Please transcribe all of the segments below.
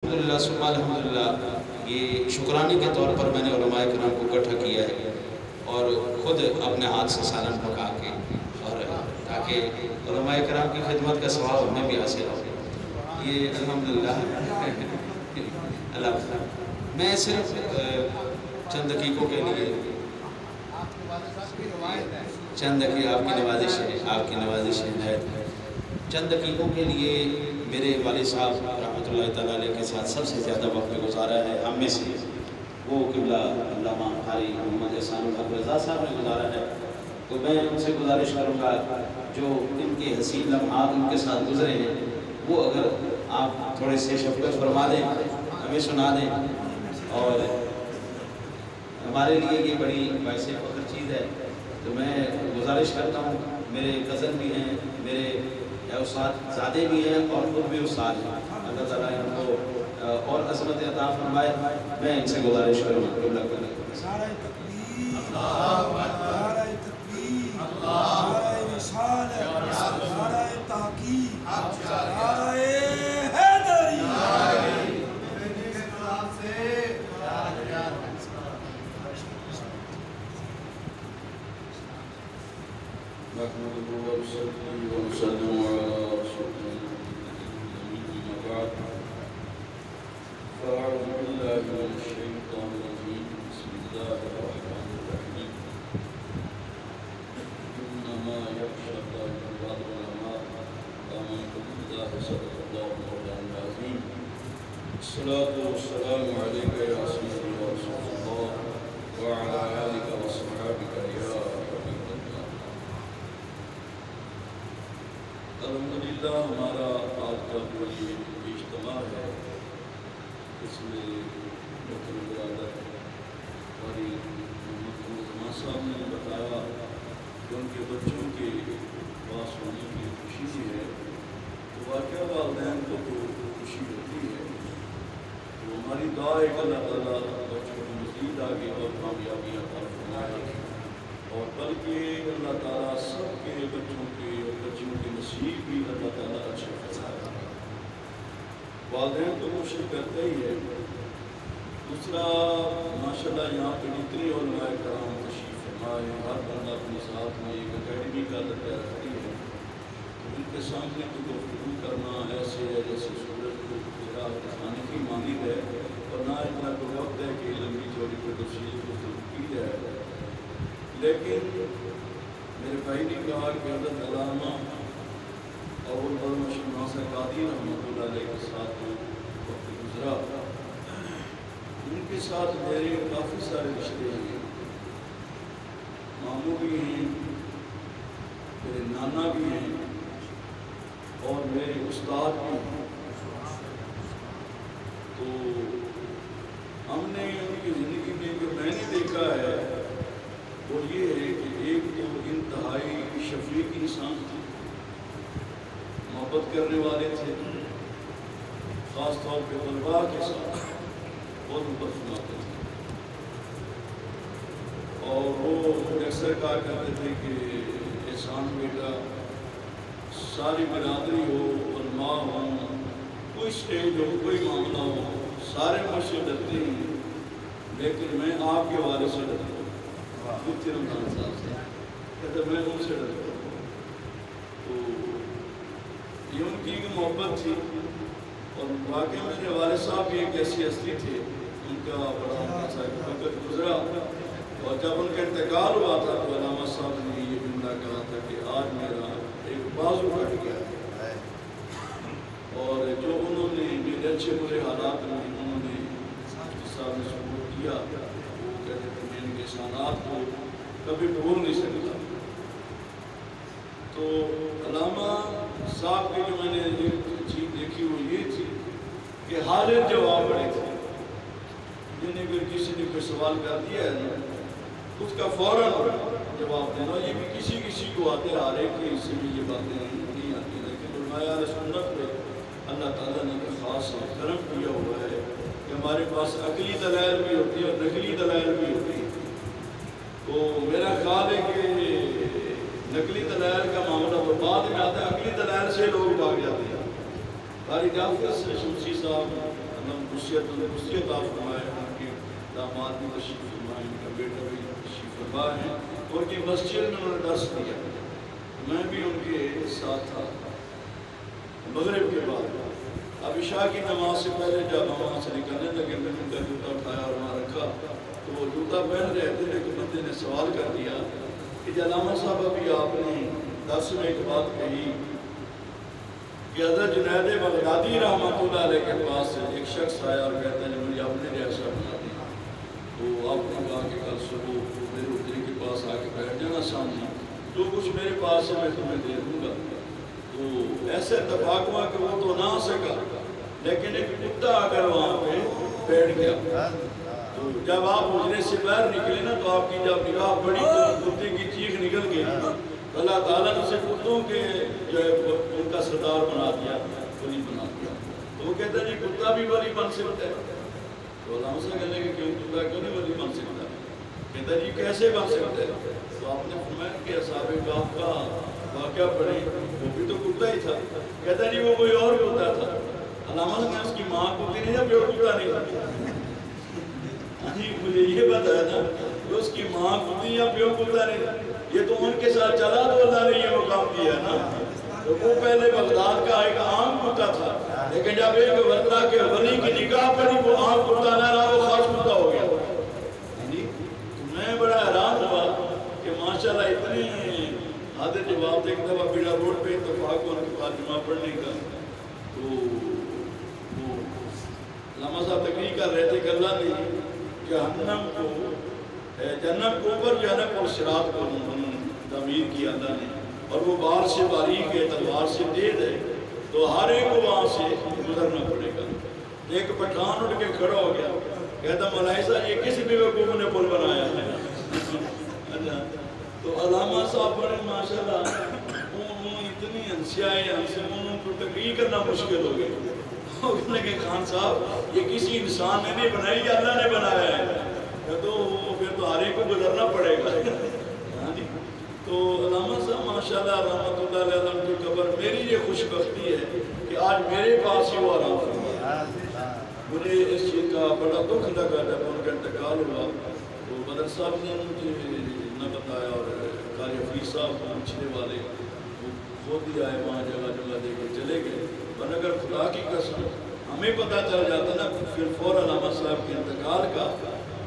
الحمدللہ ثم الحمدللہ یہ شکرانے کے طور پر میں نے علماء کرام کو اکٹھا کیا ہے اور خود اپنے ہاتھ سے سالن پکا کے اور تاکہ علماء کرام کی خدمت کا ثواب ہمیں بھی حاصل ہو. یہ الحمدللہ اللہ میں صرف چند دقیقوں کے لیے چند دقیقہ آپ کی نوازش ہے چند دقیقوں کے لیے میرے والد صاحب رحمۃ اللہ تعالیٰ علیہ کے ساتھ سب سے زیادہ وقت گزارا ہے ہم میں سے وہ قبلہ علامہ قاری محمد احسان الحق رضا صاحب نے گزارا ہے. تو میں ان سے گزارش کروں گا جو ان کے حسین لمحات ان کے ساتھ گزرے ہیں وہ اگر آپ تھوڑے سے شفقت فرما دیں ہمیں سنا دیں. اور ہمارے لیے یہ بڑی باعث فخر چیز ہے. تو میں گزارش کرتا ہوں میرے کزن بھی ہیں میرے استاد زادے بھی ہیں اور خود بھی استاد ہیں. اللہ تعالیٰ ان کو اور عظمت عطا فرمائے. میں ان سے گزارش کروں گا نعرہ تکبیر نعرہ تکبیر نعرہ رسالت نعرہ تحقیق نعرہ حیدری نحمده ونصلي ونسلم على رسوله أما بعد فأعوذ بالله من الشيطان الرجيم بسم الله الرحمن الرحيم إنما يخشى الله من بعض العلماء آمنت بالله صدق الله مولانا العظيم الصلاة والسلام عليك يا سيدي يا رسول الله وعلى آلك وصحابك يا الحمدللہ. ہمارا آج کا جو یہ اجتماع ہے اس میں محترم برادر قاری محمد زمان صاحب نے بتایا کہ ان کے بچوں کے پاس ہونے کی خوشی ہے. تو واقعہ والدین کو تو خوشی ہوتی ہے. تو ہماری دعا ہے کہ اللہ تعالیٰ بچوں کو مزید آگے اور کامیابیاں عطا فرمائے اور بلکہ اللہ تعالیٰ سب کے بچوں کے اور بچوں کے نصیب بھی اللہ تعالیٰ اچھے فرمائے. والدین تو کوشش کرتے ہی ہے. دوسرا ماشاءاللہ یہاں پہ جتنے علماء کرام تشریف فرمائے ہر بندہ اپنے ساتھ میں ایک اکیڈمی کا درجہ رکھتی ہے. تو ان کے سامنے تو گفتگو کرنا ایسے ہے جیسے سورج کو ذرا دکھانے کی مانند ہے اور نہ اتنا کوئی وقت ہے کہ لمبی چوڑی پر تفصیلی گفتگو کی جائے. لیکن میرے بھائی نے کہا کہ حضرت علامہ اور ناصر قادری رحمۃ اللہ علیہ کے ساتھ وقت گزرا. ان کے ساتھ میرے کافی سارے رشتے ہیں. ماموں بھی ہیں میرے نانا بھی ہیں اور میرے استاد بھی ہیں. تو ہم نے ان کی زندگی میں جو میں نے دیکھا ہے وہ یہ ہے کہ ایک تو انتہائی شفیق انسان تھے. محبت کرنے والے تھے. خاص طور پہ طلباء کے ساتھ بہت محبت فرماتے تھے. اور وہ اکثر کہا کرتے تھے کہ احسان بیٹا ساری برادری ہو علماء ہوں کوئی اسٹیج ہو کوئی معاملہ ہو سارے مجھ سے ڈرتے ہیں لیکن میں آپ کے والد سے ڈرتا ہوں. مفتی رمضان صاحب سے کہتے میں ان سے ڈرتا ہوں. تو یہ ان کی محبت تھی. اور واقعی میرے والد صاحب بھی ایک ایسی ہستی تھے. ان کا بڑا وقت گزرا اور جب ان کا انتقال ہوا تھا تو علامہ صاحب نے یہ جملہ کہا تھا کہ آج میرا ایک بازو کٹ گیا ہے. اور جو انہوں نے میرے اچھے برے حالات میں انہوں نے صاحب نے سپورٹ کیا وہ کہتے تھے میں ان کے احسانات کو کبھی بھول نہیں سکتا. تو علامہ صاحب کی جو میں نے ایک چیز دیکھی وہ یہ تھی کہ حاضر جواب بڑے تھے. جنہیں اگر کسی نے کوئی سوال کر دیا ہے نا اس کا فوراً جواب دینا. یہ بھی کسی کو آتے آ رہے کہ اس سے بھی یہ باتیں نہیں آتی. لیکن علماء سنت پہ اللہ تعالیٰ نے خاص کرم کیا ہوا ہے کہ ہمارے پاس عقلی دلائل بھی ہوتی ہے اور نقلی دلائل بھی ہوتی ہے. تو میرا خیال ہے کہ نقلی دلائل کا معاملہ تو بعد میں آتا ہے. عقلی دلائل سے لوگ بھاگ جاتے ہیں. قاری جعفر شمسی صاحب وصیت عطا فرمائے، ان کے داماد بھی تشریف فرمائے، ان کا بیٹا بھی تشریف فرما ہے، اور کی مسجد میں انہوں نے درس دیا، میں بھی ان کے ساتھ تھا مغرب کے بعد۔ اب عشاء کی نماز سے پہلے جب ہم وہاں سے نکلنے لگے، میں نے ان کا جوتا اٹھایا اور وہاں رکھا، تو وہ جوتا پہن رہے تھے، ایک بندے نے سوال کر دیا کہ علامہ صاحب ابھی آپ نے درس میں ایک بات کہی کہ حضرت جنید بغدادی رحمۃ اللہ علیہ کے پاس ایک شخص آیا اور کہتا ہے مجھے آپ نے جیسا بنا دیا، تو آپ نے کہا کہ کل صبح میرے اتری کے پاس آ کے بیٹھ جانا سامنے، جو کچھ میرے پاس ہے میں تمہیں دے دوں گا۔ تو ایسے اتفاق ہوا کہ وہ تو نہ آ سکا، لیکن ایک کتا آ کر وہاں پہ بیٹھ گیا۔ تو جب آپ حجرے سے باہر نکلے نا تو آپ کی جب نگاہ پڑی تو کتے کی چیخ نکل گئی، اللہ تعالیٰ نے اسے کتوں کے جو ہے ان کا سردار بنا دیا، ولی بنا دیا۔ تو وہ کہتا ہے جی کتا بھی ولی بن سکتا ہے، تو علامہ صاحب کہنے کہ کیوں کتا کیوں نہیں ولی بن سکتا؟ کہتا جی کیسے بن سکتا ہے؟ تو آپ نے فرمایا کہ اصحاب کہف کا واقعہ پڑھے، وہ بھی تو کتا ہی تھا۔ کہتا جی وہ کوئی اور ہوتا تھا۔ علامہ صاحب نے اس کی ماں کتی نہیں تھا، پیو کتا نہیں تھا۔ مجھے یہ بتایا نا کہ اس کی ماں کتی یا پیو کتا نہیں تھا، یہ تو ان کے ساتھ چلا تو اللہ نے یہ مقام دیا نا۔ تو وہ پہلے بغداد کا ایک عام کتا تھا، لیکن جب ایک ورطہ کے ولی کی نگاہ پڑی وہ عام کتا نہ رہا، وہ خاص کتا ہو گیا۔ میں بڑا حیران ہوا کہ ماشاءاللہ اتنی حاضر جواب ایک دفعہ بیڑا روڈ پہ اتفاق ان کے پاس جمعہ پڑھنے کا، تو وہ علامہ صاحب تقریر کر رہے تھے کہ اللہ نے جہنم کو جنت کو اوپر جہنم اور صراط کو تعمیر کیا اللہ نے، اور وہ بار سے باریک ہے، تلوار سے تیز ہے، تو ہر ایک کو وہاں سے گزرنا پڑے گا۔ ایک پٹھان اٹھ کے کھڑا ہو گیا، کہتا مولانا صاحب یہ کس بیوقوف نے پل بنایا ہے؟ تو علامہ صاحب بڑے ماشاءاللہ انہوں اتنی انسیائی انہوں کو تقریر کرنا مشکل ہو گئی۔ کہنے کہ خان صاحب یہ کسی انسان نے نہیں بنائی، یہ اللہ نے بنایا ہے، تو پھر تو ہر ایک کو گزرنا پڑے گا۔ تو علامہ صاحب ماشاءاللہ رحمۃ اللہ علیہ وسلم کی قبر میری یہ خوش بختی ہے کہ آج میرے پاس ہی وہ آرام فرمایا۔ مجھے اس چیز کا بڑا دکھ لگا جب ان کا انتقال ہوا، تو بدر صاحب نے مجھے نہ بتایا، اور قاری حفیظ صاحب پوچھنے والے وہ خود ہی آئے وہاں جگہ جگہ دے کر چلے گئے، ورنہ اگر خدا کی قسم ہمیں پتہ چل جاتا نا پھر فوراً علامہ صاحب کے انتقال کا،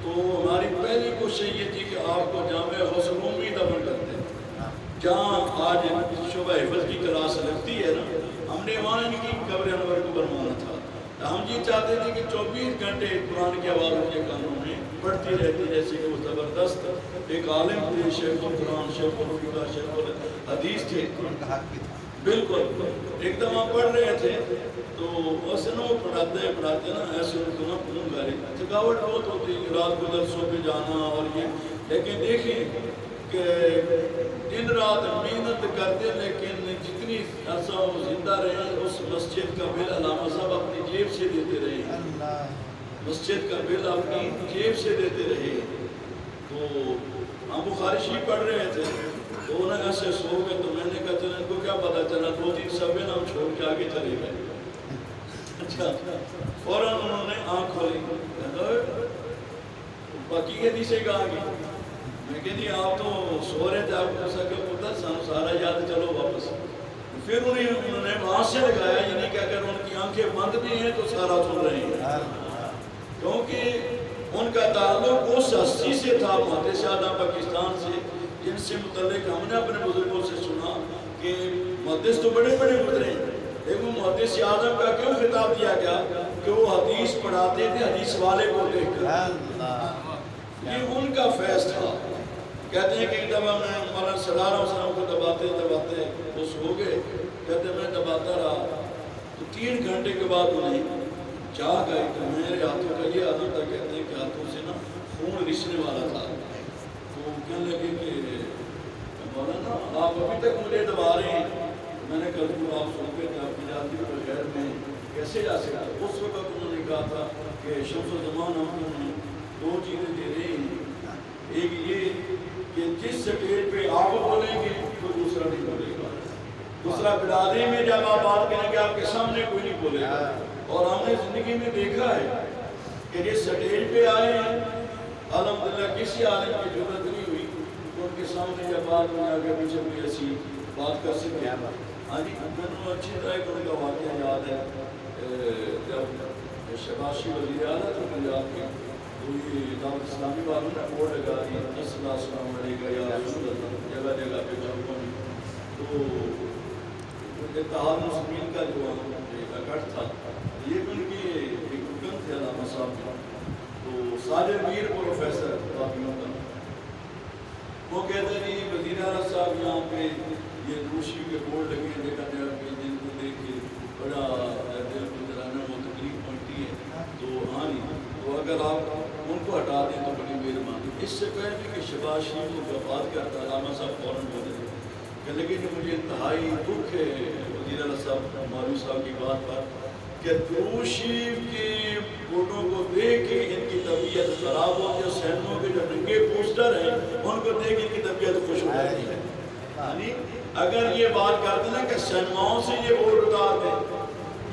تو ہماری پہلی کوشش یہ تھی کہ آپ کو جامع غسل عمومی دفن کرتے ہیں، جہاں آج شعبہ حفظ کی کلاس لگتی ہے نا، ہم نے وہاں ان کی قبر انور کو بنوانا تھا۔ ہم یہ چاہتے تھے کہ 24 گھنٹے قرآن کی آواز ان کے کانوں میں پڑھتی رہتی، جیسے کہ وہ زبردست ایک عالم تھے، شیخ القرآن، شیخ الفقہ، شیخ الحدیث تھے، بالکل ایک دم آپ پڑھ رہے تھے تو اسے نا وہ پڑھاتے نا ایسے ان کو نا پھون گاری تھکاوٹ بہت ہوتی، رات کو درسوں پہ جانا اور یہ، لیکن دیکھیں کہ دن رات محنت کرتے، لیکن جتنی عرصہ وہ زندہ رہے اس مسجد کا بل علامہ صاحب اپنی جیب سے دیتے رہے، مسجد کا بل اپنی جیب سے دیتے رہے۔ تو ہم بخاری شریف پڑھ رہے تھے تو انہیں ایسے سو گئے، تو میں نے کہا چلا ان کو کیا پتا چلا، 2-3 صفحے ہم چھوڑ کے آگے چلے گئے۔ اچھا فوراً انہوں نے آنکھ کھولی، باقی کے دیسے کہا گی، میں کہ جی آپ تو سو رہے تھے، آپ کو سکے پتہ سارا یاد چلو واپس۔ پھر انہوں نے وہاں سے لگایا، یعنی کہ اگر ان کی آنکھیں بند بھی ہیں تو سارا سن رہے ہیں، کیونکہ ان کا تعلق اس ہستی سے تھا محدث اعظم پاکستان سے، جن سے متعلق ہم نے اپنے بزرگوں سے سنا کہ محدث تو بڑے بڑے گزرے ہیں، لیکن محدث اعظم کا کیوں خطاب دیا گیا کہ وہ حدیث پڑھاتے تھے حدیث والے کو دیکھ کر، یہ ان کا فیض تھا۔ کہتے ہیں کہ ایک دفعہ میں مولانا سرار حسین کو دباتے وہ سو گئے، کہتے ہیں میں دباتا رہا تو 3 گھنٹے کے بعد انہیں جاگ آئی کہ میرے ہاتھوں کا یہ عادت تھا، کہتے ہیں کہ ہاتھوں سے نا خون رسنے والا تھا، تو کہنے لگے کہ مولانا آپ ابھی تک مجھے دبا رہے ہیں۔ میں نے کہا کہ آپ سن کے آپ کی جاتی کے بغیر میں کیسے جا سکتا؟ اس وقت انہوں نے کہا تھا کہ شمس الزمان ہم انہیں 2 چیزیں دے رہے ہیں، ایک یہ کہ جس سٹیج پہ آپ بولیں گے تو دوسرا نہیں بولے گا، دوسرا بلادری میں جب آپ بات کریں گے آپ کے سامنے کوئی نہیں بولے گا، اور ہم نے زندگی میں دیکھا ہے کہ یہ سٹیج پہ آئے ہیں، الحمدللہ کسی عالم کی ضرورت نہیں ہوئی تو ان کے سامنے یا بات میں آگے پیچھے کوئی ایسی بات کر سکتے ہیں۔ ہاں جی، میں اچھی طرح ان کا واقعہ یاد ہے، جب شباشی وزیر اعلیٰ تھے پنجاب کے، تو یہ دعوت اسلامی والوں نے بورڈ لگا دی السلام علیکم یا رسول اللہ، جگہ جگہ پہ جاؤں میں، تو اتحاد مسلمین کا جو اکٹھ تھا یہ ان کے ایک رکن تھے علامہ صاحب کا، تو ساجد میر پروفیسر باقیوں کا، وہ کہتے ہیں کہ وزیر اعلیٰ صاحب یہاں پہ یہ دوشی کے بورڈ لگے ہیں، دیکھا جائے کہ جن کو دیکھ کے بڑا دل کو جلانا وہ تکلیف پہنچتی ہے، تو ہاں نہیں، تو اگر آپ ان کو ہٹا دیں تو بڑی مہربانی۔ اس سے پہلے کہ شہباز شریف کو وفات کرتا علامہ صاحب فوراً بولے کہ لیکن مجھے انتہائی دکھ ہے وزیر اعلیٰ صاحب مولوی صاحب کی بات پر کہ درود شریف کی فوٹو کو دیکھ کے ان کی طبیعت خراب ہوتی ہے، سینموں کے جو ننگے پوسٹر ہیں ان کو دیکھ ان کی طبیعت خوش ہو جاتی ہے۔ یعنی اگر یہ بات کرتے ہیں کہ سینماؤں سے یہ بورڈ اتار دیں،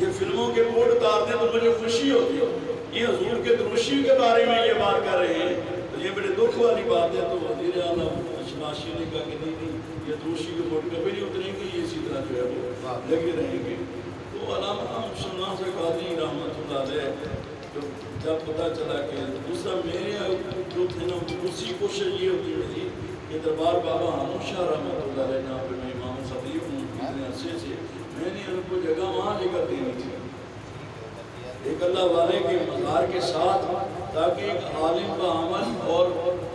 یہ فلموں کے بورڈ اتار دیں تو مجھے خوشی ہوتی ہے، یہ حضور کے درود شریف کے بارے میں یہ بات کر رہے ہیں تو یہ بڑے دکھ والی بات ہے۔ تو وزیر اعلیٰ شباشی نے کہا کہ نہیں یہ درود شریف کے بورڈ کبھی نہیں اتریں گے، یہ اسی طرح جو ہے وہ لگے رہیں گے۔ تو علامہ مسلمان سے قادری رحمۃ اللہ علیہ جب پتہ چلا کہ دوسرا میرے جو تھے نا دوسری کوشش یہ ہوتی میری کہ دربار بابا حامد شاہ رحمۃ اللہ علیہ جہاں پہ میں امام خطیب ہوں اتنے عرصے سے، میں نے ان کو جگہ وہاں لے کر دینی تھی ایک اللہ والے کے مزار کے ساتھ، تاکہ ایک عالم کا عمل اور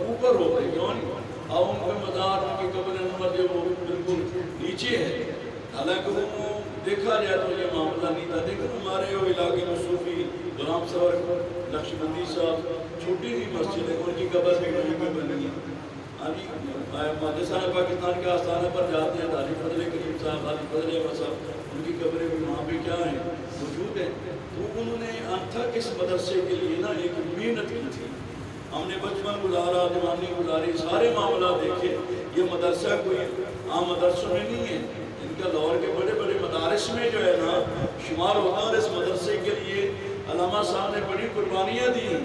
اوپر ہوتے کیوں نہیں، اور ان کے مزار ان کی قبر انور جو وہ بالکل نیچے ہے، حالانکہ وہ دیکھا جائے تو یہ معاملہ نہیں تھا۔ لیکن ہمارے وہ علاقے میں صوفی غلام سور نقشبندی صاحب چھوٹی سی مسجد ہے، ان کی قبر بھی وہیں پہ بنی ہے۔ مجلسان پاکستان کے آستانہ پر جاتے ہیں، حاجی فضل کریم صاحب، حاجی فضل احمد صاحب، ان کی قبریں بھی وہاں پہ کیا ہیں موجود ہیں۔ تو انہوں نے انتھک اس مدرسے کے لیے نا ایک محنت کی تھی، ہم نے بچپن گزارا، جوانی گزاری، سارے معاملات دیکھے۔ یہ مدرسہ کوئی عام مدرسوں میں نہیں ہے، ان کا لاہور کے بڑے بڑے مدارس میں جو ہے نا شمار ہوتا ہے، اور اس مدرسے کے لیے علامہ صاحب نے بڑی قربانیاں دی ہیں۔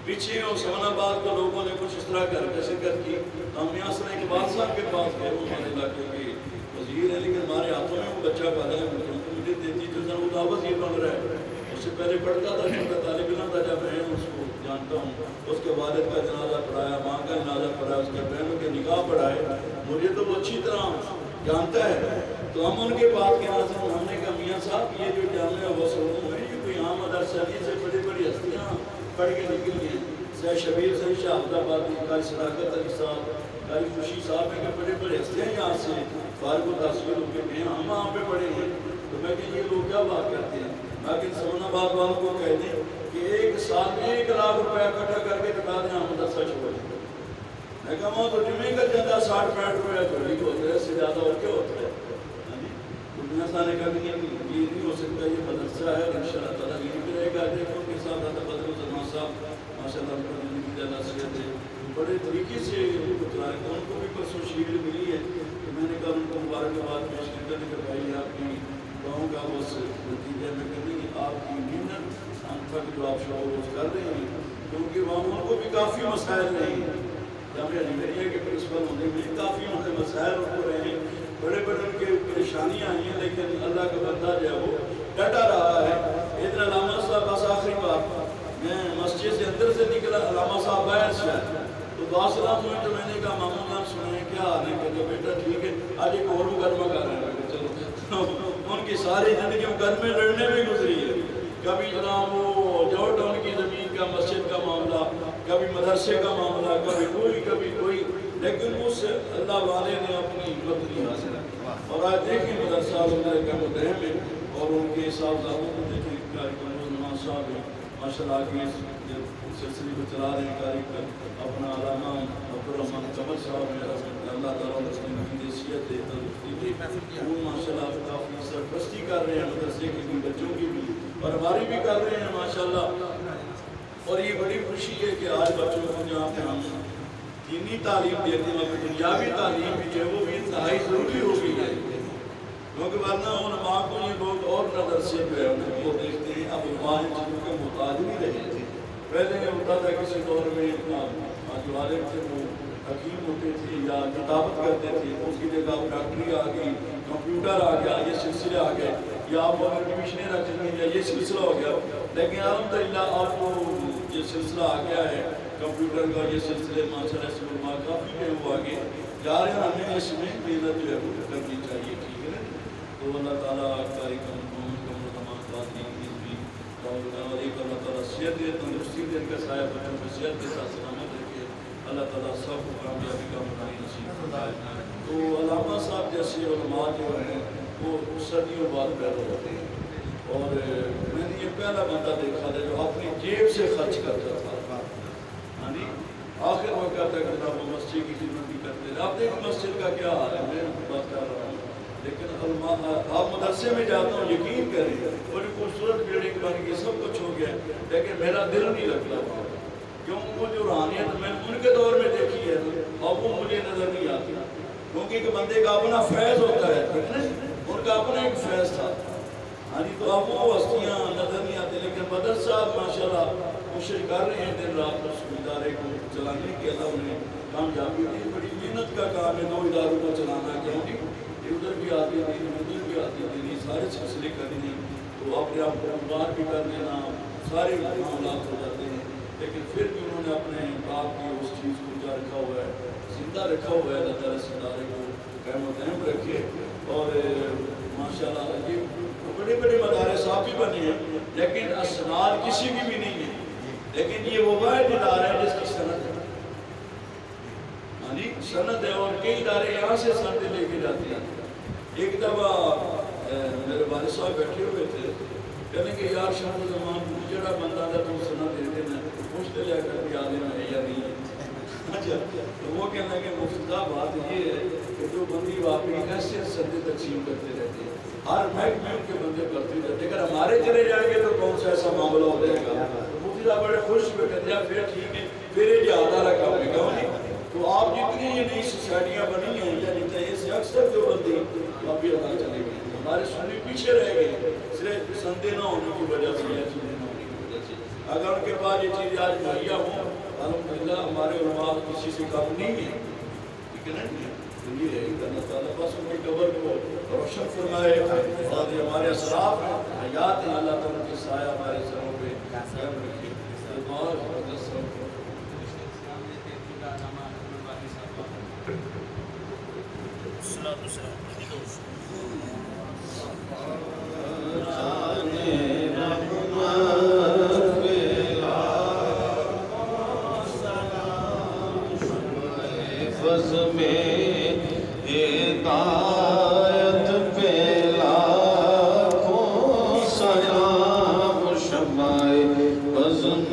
پیچھے سمن آباد کو لوگوں نے کچھ اس طرح کر کے شرکت کی، ہم یہاں سے اقبال صاحب کے پاس گئے، وہ ہمارے علاقے کے وزیر ہیں، لیکن ہمارے ہاتھوں میں وہ بچہ پیدا ہے، مجھے دیتی جو سن وہ دعوت یہ بن رہا ہے، اس سے پہلے پڑھتا تھا، چھوٹا طالب علم تھا، جب میں اس کو جانتا ہوں، اس کے والد کا جنازہ پڑھایا، ماں کا جنازہ پڑھایا، اس کے بہنوں کے نکاح پڑھائے، مجھے تو وہ اچھی طرح جانتا ہے۔ تو ہم ان کے پاس کے یہاں سے ہم نے کہا میاں صاحب یہ جو جامعہ وہ سلطوں ہے یہ کوئی عام مدرسہ نہیں، سے بڑی بڑی ہستیاں پڑھ کے نکلی ہیں، سید شبیر سے شاہ عبد آبادی، قاری صداقت علی صاحب، قاری خوشی صاحب ہیں کہ بڑے بڑے ہستیاں یہاں سے فارغ التحصیل ہو کے گئے، ہم وہاں پہ پڑھے ہیں۔ تو میں کہ یہ لوگ کیا بات کرتے ہیں، لیکن سمن آباد والوں کو کہہ دیں کہ ایک سال میں 1 لاکھ روپیہ اکٹھا کر کے بتا دیں ہم مدرسہ چھوڑ دیں۔ میں کہا وہاں تو جمعے کا چندہ 60-65 روپیہ چھوڑی کو ہوتا ہے، اس سے زیادہ اور کیا ہوتا ہے۔ دنیا صاحب نے کہا کہ یہ نہیں ہو سکتا، یہ مدرسہ ہے اور انشاءاللہ تعالیٰ یہ بھی رہے گا۔ دیکھو ان کے ساتھ آتا بدر الزمان صاحب ماشاءاللہ ان کو زندگی جانا سیت ہے، بڑے طریقے سے ان کو بتلا رہے ہیں، ان کو بھی پرسوں شیل ملی ہے، تو میں نے کہا ان کو مبارکباد پیش کرنے کے بھائی آپ کی گاؤں کا اس نتیجے میں کرنی آپ کی محنت ہم تک جو آپ شعور کر رہے ہیں، کیونکہ وہاں ان کو بھی کافی مسائل رہے ہیں، جامعہ اجمیریہ کے پرنسپل ہونے میں کافی ان کے مسائل ان کو رہے ہیں، بڑے بڑے ان کے پریشانیاں آئی ہیں، لیکن اللہ کا بندہ جو ہے وہ ڈٹا رہا ہے۔ ادھر علامہ صاحب بس آخری بات، میں مسجد سے اندر سے نکلا، علامہ صاحب باہر سے آئے تو دعا سلام ہوئے، تو میں نے کہا مامون جان سنیں کیا حال ہے، کہتے بیٹا ٹھیک ہے، آج ایک اور مقدمہ کر رہے ہیں، چلو ان کی ساری زندگی گھر میں لڑنے میں گزری ہے، کبھی جناب وہ جو ٹاؤن کی زمین کا مسجد کا معاملہ، کبھی مدرسے کا معاملہ، کبھی کوئی، لیکن اس اللہ والے نے اپنی ہمت نہیں حاصل۔ اور آج دیکھیں مدرسہ اللہ کا مدہم ہے، اور ان کے صاحبزادوں کو دیکھیں، قاری قمر نواز صاحب ہیں ماشاءاللہ آگے اس سلسلے کو چلا رہے ہیں، قاری کا اپنا علامہ عبدالرحمن قمر صاحب ہیں، اللہ تعالیٰ نے اس کی حیثیت ہے وہ ماشاءاللہ کافی سرپرستی کر رہے ہیں مدرسے کی بھی، بچوں کی بھی، اور ہماری بھی کر رہے ہیں ماشاءاللہ۔ اور یہ بڑی خوشی ہے کہ آج بچوں کو جہاں پہ ہم دینی تعلیم دیتے ہیں، دنیاوی تعلیم بھی جو ہے وہ بھی انتہائی ضروری ہو گئی ہے، کیونکہ ورنہ علماء کو یہ لوگ اور نظر سے جو ہے وہ دیکھتے ہیں۔ اب علماء ان چیزوں کے محتاج نہیں رہے تھے. پہلے یہ ہوتا تھا کسی دور میں جو عالم تھے وہ حکیم ہوتے تھے یا کتابت کرتے تھے، اس کی جگہ ڈاکٹری آ گئی، کمپیوٹر آ گیا، یہ سلسلے آ گئے، یا آپ اگر ڈویشنیں رکھ لیں یا یہ سلسلہ ہو گیا. لیکن الحمدللہ آپ کو یہ سلسلہ آ گیا ہے کمپیوٹر کا، یہ سلسلے ماشاء اللہ سے علماء کافی جو ہے وہ آگے جا رہے ہیں. ہمیں اس میں محنت جو ہے وہ کرنی چاہیے. ٹھیک ہے. تو اللہ تعالیٰ کاری اور ایک اللہ تعالیٰ صحت دے، تندرستی دے، ان کا سایہ بچوں کو صحت دے، سلامت رکھے. اللہ تعالیٰ سب کو کامیابی کا منائی نصیب فرمائے. تو علامہ صاحب جیسے علماء جو ہیں وہ صدیوں بعد پیدا ہوتے ہیں، اور میں نے یہ پہلا بندہ دیکھا تھا جو اپنی جیب سے خرچ کرتا تھا. یعنی آخر وہ کہتا ہے کہ وہ مسجد کی خدمت بھی کرتے ہیں. آپ دیکھیں مسجد کا کیا حال ہے، میں بات کر رہا ہوں. لیکن آپ مدرسے میں جاتا ہوں، یقین کریں بڑی خوبصورت بلڈنگ بن گئی، سب کچھ ہو گیا، لیکن میرا دل نہیں لگتا وہاں. کیوں؟ وہ جو روحانیت میں ان کے دور میں دیکھی ہے اب وہ مجھے نظر نہیں آتی، کیونکہ ایک بندے کا اپنا فیض ہوتا ہے، ان کا اپنا ایک فیض تھا. ہاں جی. تو اب وہ ہستیاں نظر نہیں آتی. لیکن بدر صاحب ماشاء اللہ کوشش کر رہے ہیں دن رات اس ادارے کو چلانے کے. اللہ انہیں کامیابی دی. بڑی محنت کا کام ہے 2 اداروں کو چلانا. کیونکہ ادھر بھی آتی تھی، ادھر بھی آتی تھی، سارے سلسلے کرنے، تو اپنے آپ کو بار بھی کر لینا، سارے معاملات ہو جاتے ہیں. لیکن پھر بھی انہوں نے اپنے آپ کی اس چیز کو کیا رکھا ہوا ہے، زندہ رکھا ہوا ہے. اللہ تعالیٰ اس ادارے کو قائم و دائم رکھے. اور ماشاء اللہ یہ بڑے بڑے مدارس آپ بھی بنے ہیں، لیکن اسناد کسی کی بھی نہیں ہے. لیکن یہ وہ واحد ادارہ ہے جس کی سند ہے، سند ہے. اور کئی ادارے یہاں سے سند لے کے جاتے ہیں. ایک دفعہ میرے والد صاحب بیٹھے ہوئے تھے، کہنے کہ یار شاہ زمان جڑا بندہ تھا تو سند دے دینا، پوچھتے لے کر بھی عالم ہے یا نہیں ہے. تو وہ کہنا کہ مفتہ بات یہ ہے کہ جو بندی واقعی ایسے سندیں تقسیم کرتے رہتے ہیں، ہر محکمے ان کے بندے کرتے رہتے. اگر ہمارے چلے جائیں گے تو کون سا ایسا معاملہ ہو جائے گا. مفتی صاحب بڑے خوش ہوئے کہتے ہیں پھر ٹھیک ہے، پھر یہ جہاں رکھا ہوئے گا. تو آپ جتنی یہ نئی سوسائٹیاں بنی ہیں یا جتنے سے اکثر جو بندے ابھی اللہ چلے گئے، ہمارے سنی پیچھے رہ گئے صرف سندے نہ ہونے کی وجہ سے یا چیزیں نہ ہونے کی وجہ سے. اگر ان کے پاس یہ چیزیں آج مہیا ہوں الحمدللہ ہمارے علماء کسی سے کم نہیں ہے. ٹھیک ہے نا. یہ ہے کہ اللہ تعالیٰ بس ان کی قبر کو روشن فرمائے. اور ہمارے اسلاف ہیں، حیات ہیں، اللہ تعالیٰ کے سایہ ہمارے سروں پہ قائم رکھے. سلام شمائے بزم